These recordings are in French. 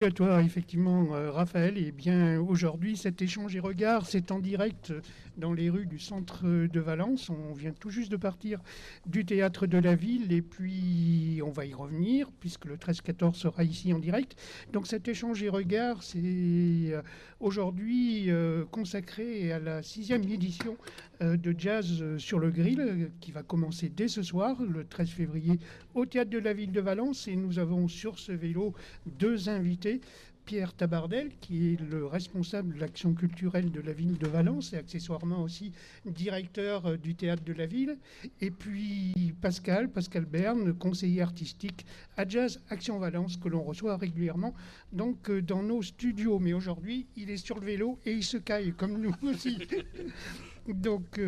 À toi, effectivement, Raphaël. Et bien, aujourd'hui, cet échange et regard, c'est en direct dans les rues du centre de Valence. On vient tout juste de partir du théâtre de la ville et puis on va y revenir puisque le 13-14 sera ici en direct. Donc cet échange et regard, c'est aujourd'hui consacré à la 6e édition de Jazz sur le Grill qui va commencer dès ce soir, le 13 février, au théâtre de la ville de Valence. Et nous avons sur ce vélo deux invités. Pierre Tabardel, qui est le responsable de l'action culturelle de la ville de Valence et accessoirement aussi directeur du théâtre de la ville. Et puis Pascal Berne, conseiller artistique à Jazz Action Valence, que l'on reçoit régulièrement donc dans nos studios. Mais aujourd'hui, il est sur le vélo et il se caille comme nous aussi. Donc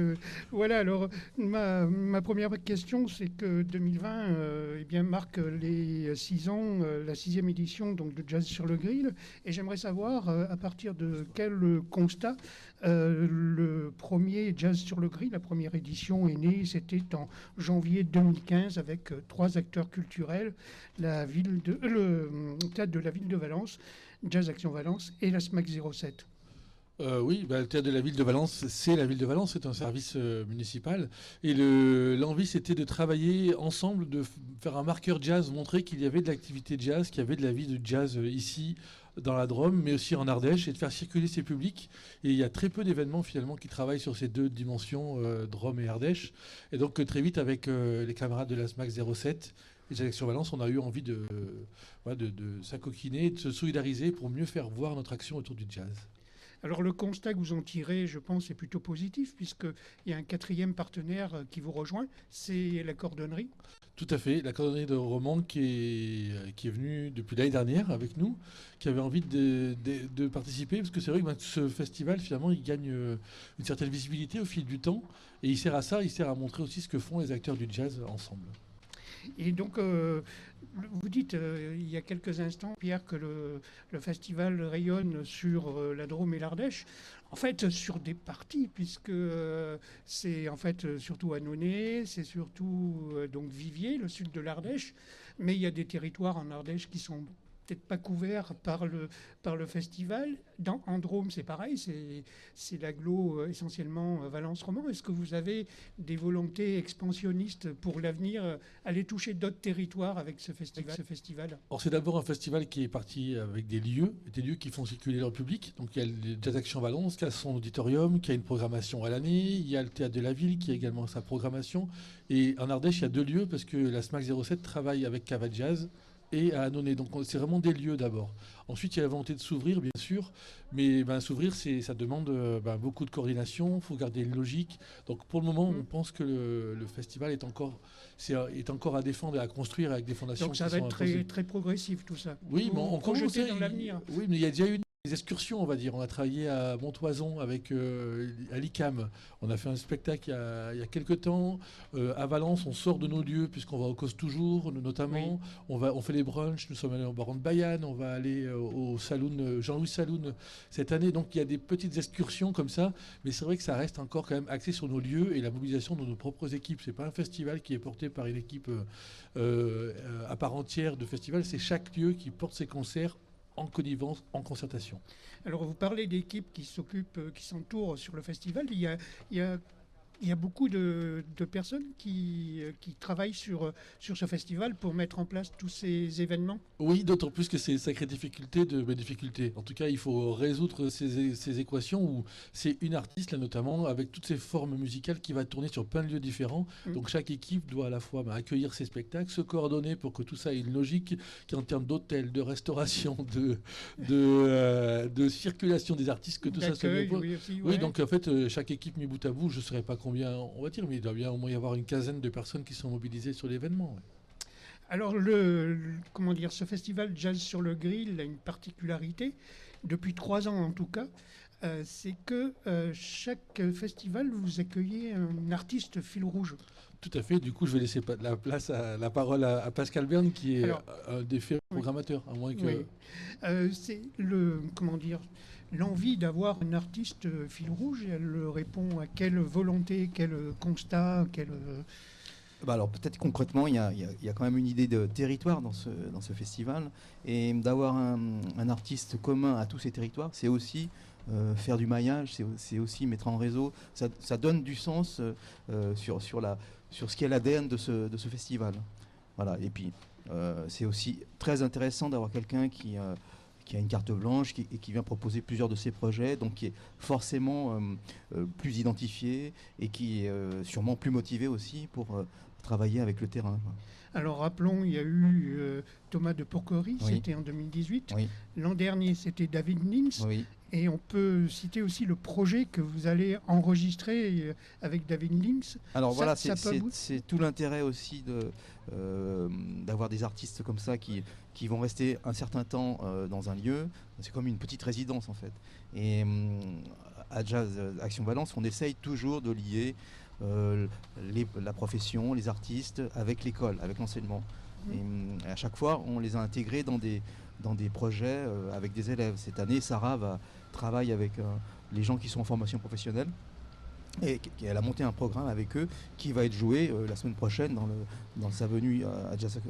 voilà, alors ma première question, c'est que 2020 eh bien, marque les 6 ans, la 6e édition donc, de Jazz sur le Grill. Et j'aimerais savoir à partir de quel constat le premier Jazz sur le Grill, la première édition est née. C'était en janvier 2015 avec 3 acteurs culturels, le théâtre de la ville de Valence, Jazz Action Valence et la SMAC 07. Oui, le théâtre de la ville de Valence, c'est la ville de Valence, c'est un service municipal. Et l'envie, c'était de travailler ensemble, de faire un marqueur jazz, montrer qu'il y avait de l'activité jazz, qu'il y avait de la vie de jazz ici, dans la Drôme, mais aussi en Ardèche, et de faire circuler ces publics. Et il y a très peu d'événements, finalement, qui travaillent sur ces deux dimensions, Drôme et Ardèche. Et donc, très vite, avec les camarades de la SMAC 07, et Jazz Action Valence, on a eu envie de s'acoquiner, de se solidariser pour mieux faire voir notre action autour du jazz. Alors le constat que vous en tirez, je pense, est plutôt positif, puisqu'il y a un 4e partenaire qui vous rejoint, c'est la cordonnerie. Tout à fait, la cordonnerie de Romans qui est venue depuis l'année dernière avec nous, qui avait envie de participer, parce que c'est vrai que ce festival, finalement, il gagne une certaine visibilité au fil du temps, et il sert à ça, il sert à montrer aussi ce que font les acteurs du jazz ensemble. Et donc, vous dites il y a quelques instants, Pierre, que le festival rayonne sur la Drôme et l'Ardèche. En fait, sur des parties, puisque c'est en fait surtout Annonay, c'est surtout donc Viviers, le sud de l'Ardèche. Mais il y a des territoires en Ardèche qui sont peut-être pas couverts par le festival. En Drôme, c'est pareil, c'est l'agglo essentiellement Valence Roman. Est-ce que vous avez des volontés expansionnistes pour l'avenir, aller toucher d'autres territoires avec ce festival? Alors c'est d'abord un festival qui est parti avec des lieux qui font circuler leur public. Donc il y a le Jazz Action Valence qui a son auditorium, qui a une programmation à l'année. Il y a le Théâtre de la Ville qui a également sa programmation. Et en Ardèche, il y a 2 lieux parce que la SMAC 07 travaille avec Cava Jazz et à Annonay. Donc c'est vraiment des lieux d'abord. Ensuite, il y a la volonté de s'ouvrir, bien sûr, mais s'ouvrir, ça demande beaucoup de coordination, il faut garder une logique. Donc pour le moment, on pense que le festival est encore à défendre et à construire avec des fondations. Donc ça va être très, très progressif tout ça. Oui, mais on commence dans l'avenir. Oui, mais il y a déjà eu des excursions, on va dire. On a travaillé à Montoison avec à l'ICAM. On a fait un spectacle il y a quelques temps. À Valence, on sort de nos lieux puisqu'on va au Cause Toujours, notamment. Oui. On fait les brunchs. Nous sommes allés au Baron de Bayonne. On va aller au Saloon, Jean-Louis Saloon cette année. Donc il y a des petites excursions comme ça. Mais c'est vrai que ça reste encore quand même axé sur nos lieux et la mobilisation de nos propres équipes. C'est pas un festival qui est porté par une équipe à part entière de festival. C'est chaque lieu qui porte ses concerts en connivence, en concertation. Alors vous parlez d'équipes qui s'entourent sur le festival. Il y a beaucoup de personnes qui travaillent sur ce festival pour mettre en place tous ces événements. Oui, d'autant plus que c'est une sacrée difficulté de mes difficultés. En tout cas, il faut résoudre ces équations où c'est une artiste, là notamment, avec toutes ces formes musicales qui va tourner sur plein de lieux différents. Donc chaque équipe doit à la fois accueillir ses spectacles, se coordonner pour que tout ça ait une logique qui en termes d'hôtel, de restauration, de circulation des artistes, que tout ça se met. Oui, donc en fait, chaque équipe mis bout à bout, je ne saurais pas combien on va dire, mais il doit bien au moins y avoir une quinzaine de personnes qui sont mobilisées sur l'événement. Ouais. Alors, comment dire, ce festival Jazz sur le Grill a une particularité, depuis 3 ans en tout cas, c'est que chaque festival, vous accueillez un artiste fil rouge. Tout à fait. Du coup, je vais laisser la parole à Pascal Berne, qui est un des faits programmateurs, à moins que... Oui. C'est comment dire, l'envie d'avoir un artiste fil rouge, elle répond à quelle volonté, quel constat, quel... Bah alors peut-être concrètement, il y a quand même une idée de territoire dans ce festival. Et d'avoir un artiste commun à tous ces territoires, c'est aussi faire du maillage, c'est aussi mettre en réseau. Ça donne du sens sur ce qu'est l'ADN de ce festival. Voilà. Et puis c'est aussi très intéressant d'avoir quelqu'un qui a une carte blanche et qui vient proposer plusieurs de ses projets, donc qui est forcément plus identifié et qui est sûrement plus motivé aussi pour travailler avec le terrain, quoi. Alors rappelons, il y a eu Thomas de Porquerie, Oui. c'était en 2018. Oui, L'an dernier, c'était David Links. oui. Et on peut citer aussi le projet que vous allez enregistrer avec David Links. Alors voilà, ça peut aboutir. c'est tout l'intérêt aussi d'avoir des artistes comme ça qui vont rester un certain temps dans un lieu. C'est comme une petite résidence en fait. Et à Jazz Action Valence, on essaye toujours de lier la profession, les artistes avec l'école, avec l'enseignement. Et à chaque fois, on les a intégrés dans des projets avec des élèves. Cette année, Sarah travaille avec les gens qui sont en formation professionnelle. Et elle a monté un programme avec eux qui va être joué la semaine prochaine dans sa venue à Jazz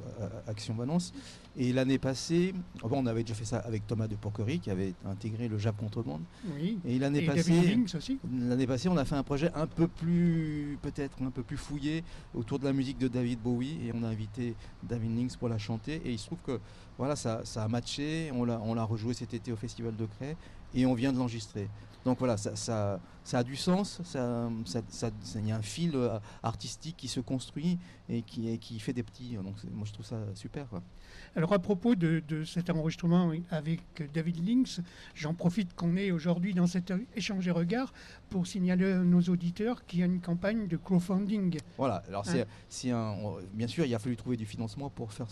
Action Valence. Et l'année passée, on avait déjà fait ça avec Thomas de Porquerie qui avait intégré le Jap Contrebande. Oui. Et l'année David Links aussi. on a fait un projet un peu plus, peut-être un peu plus fouillé autour de la musique de David Bowie et on a invité David Links pour la chanter. Et il se trouve que voilà, ça a matché. On l'a rejoué cet été au Festival de Cray et on vient de l'enregistrer. Donc voilà, ça a du sens, il y a un fil artistique qui se construit et qui fait des petits. Donc moi je trouve ça super, quoi. Alors à propos de cet enregistrement avec David Links, j'en profite qu'on est aujourd'hui dans cet échange et regard pour signaler à nos auditeurs qu'il y a une campagne de crowdfunding. Voilà, alors bien sûr il a fallu trouver du financement pour faire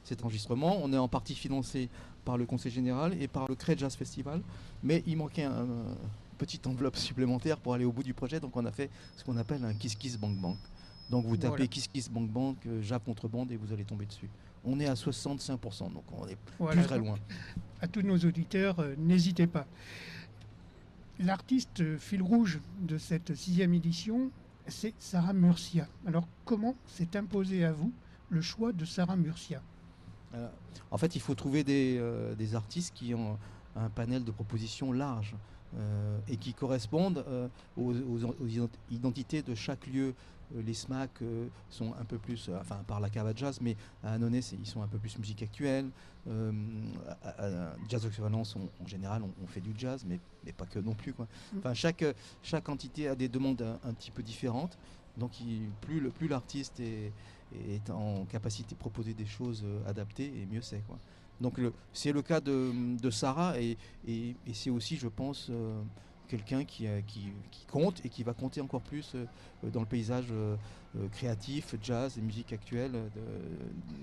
cet enregistrement. On est en partie financé par le Conseil Général et par le Cray Jazz Festival, mais il manquait une petite enveloppe supplémentaire pour aller au bout du projet, donc on a fait ce qu'on appelle un Kiss Kiss Bank Bank. Donc vous tapez Kiss Kiss Bank Bank, Jap Contrebande et vous allez tomber dessus. On est à 65%, donc on est plus très loin. À tous nos auditeurs, n'hésitez pas. L'artiste fil rouge de cette 6e édition, c'est Sarah Murcia. Alors comment s'est imposé à vous le choix de Sarah Murcia? En fait, il faut trouver des artistes qui ont un panel de propositions large et qui correspondent aux identités de chaque lieu. Les SMAC sont un peu plus, enfin par la cave à jazz, mais à Annonay, ils sont un peu plus musique actuelle. À Jazz Action Valence, en général, on fait du jazz, mais pas que non plus, quoi. Enfin, chaque entité a des demandes un petit peu différentes. Donc plus l'artiste est en capacité de proposer des choses adaptées, et mieux c'est, quoi. Donc c'est le cas de Sarah et c'est aussi, je pense, quelqu'un qui compte et qui va compter encore plus dans le paysage créatif, jazz et musique actuelle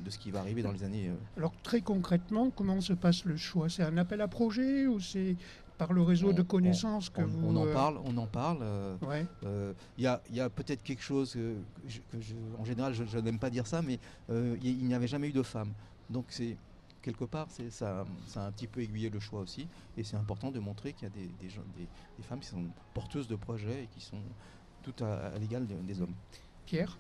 de ce qui va arriver dans les années. Alors très concrètement, comment se passe le choix? C'est un appel à projet ou c'est par le réseau de connaissances que vous... On en parle. Ouais. Il y a peut-être quelque chose en général, je n'aime pas dire ça, mais il n'y avait jamais eu de femme. Donc quelque part, ça a un petit peu aiguillé le choix aussi. Et c'est important de montrer qu'il y a des femmes qui sont porteuses de projets et qui sont toutes à l'égal des hommes. Pierre?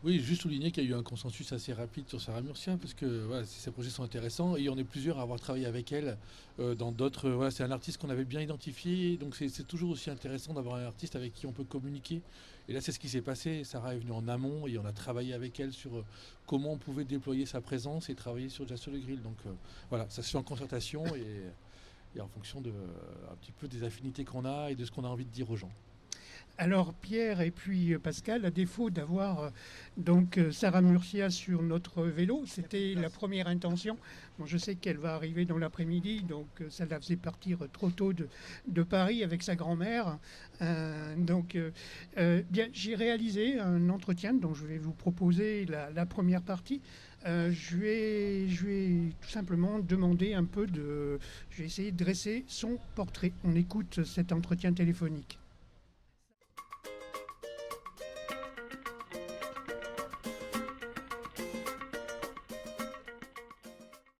Oui, juste souligner qu'il y a eu un consensus assez rapide sur Sarah Murcia, parce que voilà, ces projets sont intéressants et on est plusieurs à avoir travaillé avec elle dans d'autres. Voilà, c'est un artiste qu'on avait bien identifié, donc c'est toujours aussi intéressant d'avoir un artiste avec qui on peut communiquer. Et là, c'est ce qui s'est passé. Sarah est venue en amont et on a travaillé avec elle sur comment on pouvait déployer sa présence et travailler sur Jazz sur le Grill. Donc voilà, ça se fait en concertation et en fonction un petit peu des affinités qu'on a et de ce qu'on a envie de dire aux gens. Alors Pierre et puis Pascal, à défaut d'avoir donc Sarah Murcia sur notre vélo, c'était la première intention. Bon, je sais qu'elle va arriver dans l'après-midi, donc ça la faisait partir trop tôt de Paris avec sa grand-mère. Bien, j'ai réalisé un entretien dont je vais vous proposer la première partie. Je vais tout simplement demander un peu je vais essayer de dresser son portrait. On écoute cet entretien téléphonique.